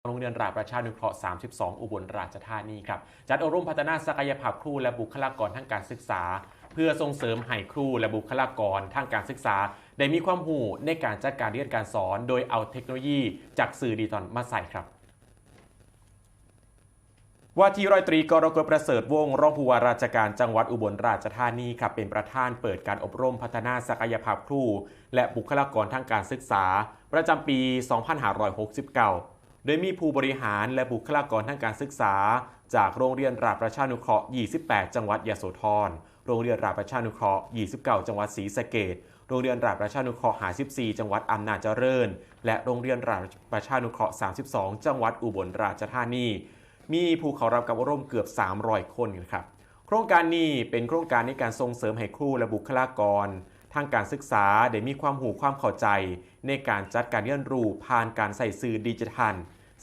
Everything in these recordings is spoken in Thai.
โรงเรียนราชประชานุเคราะห์32อุบลราชธานีครับจัดอบรมพัฒนาศักยภาพครูและบุคลากรทางการศึกษาเพื่อส่งเสริมให้ครูและบุคลากรทางการศึกษาได้มีความรู้ในการจัดการเรียนการสอนโดยเอาเทคโนโลยีจากสื่อดิจิตอลมาใส่ครับว่าที่ร้อยตรีกรกฎประเสริฐวงศ์รองผู้ว่าราชการจังหวัดอุบลราชธานีครับเป็นประธานเปิดการอบรมพัฒนาศักยภาพครูและบุคลากรทางการศึกษาประจำปี 2569 โดยมีผู้บริหารและบุคลากรทางการศึกษาจากโรงเรียนราชประชานุเคราะห์ 28 จังหวัดยโสธร โรงเรียนราชประชานุเคราะห์ 29 จังหวัดศรีสะเกษ โรงเรียนราชประชานุเคราะห์ 54 จังหวัดอำนาจเจริญ และโรงเรียนราชประชานุเคราะห์ 32 จังหวัดอุบลราชธานีมีผู้เข้ารับการอบรมเกือบ 300 คนครับโครงการนี้เป็นโครงการในการส่งเสริมให้ครูและบุคลากรทางการศึกษาได้มีความรู้ความเข้าใจในการจัดการเรียนรู้ผ่านการใส่สื่อดิจิทัล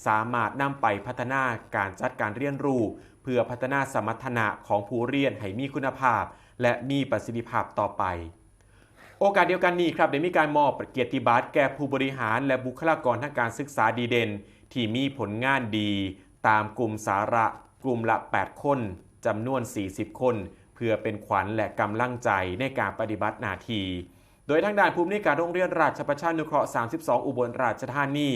สามารถนำไปพัฒนาการจัดการเรียนรู้เพื่อพัฒนาสมรรถนะของผู้เรียนให้มีคุณภาพและมีประสิทธิภาพต่อไปโอกาสเดียวกันนี้ครับได้มีการมอบเกียรติบัตรแก่ผู้บริหารและบุคลากรทางการศึกษาดีเด่นที่มีผลงานดีตามกลุ่มสาระกลุ่มละ 8 คนจำนวน 40 คนเพื่อเป็นขวัญและกำลังใจในการปฏิบัติหน้าที่โดยทางด้านผู้อำนวยการโรงเรียนราชประชานุเคราะห์ 32 อุบลราชธานี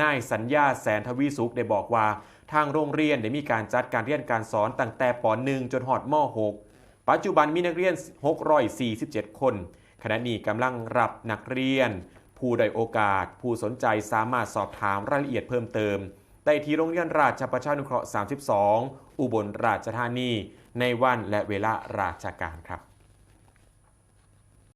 นายสัญญาแสนทวีสุขได้บอกว่าทางโรงเรียนได้มีการจัดการเรียนการสอนตั้งแต่ป .1 จนฮอดม .6 ปัจจุบันมีนักเรียน 647 คนขณะนี้กำลังรับนักเรียนผู้ได้โอกาสผู้สนใจสามารถสอบถามรายละเอียดเพิ่มเติมได้ที่โรงเรียนราชประชานุเคราะห์ 32 อุบลราชธานีในวันและเวลาราชการครับ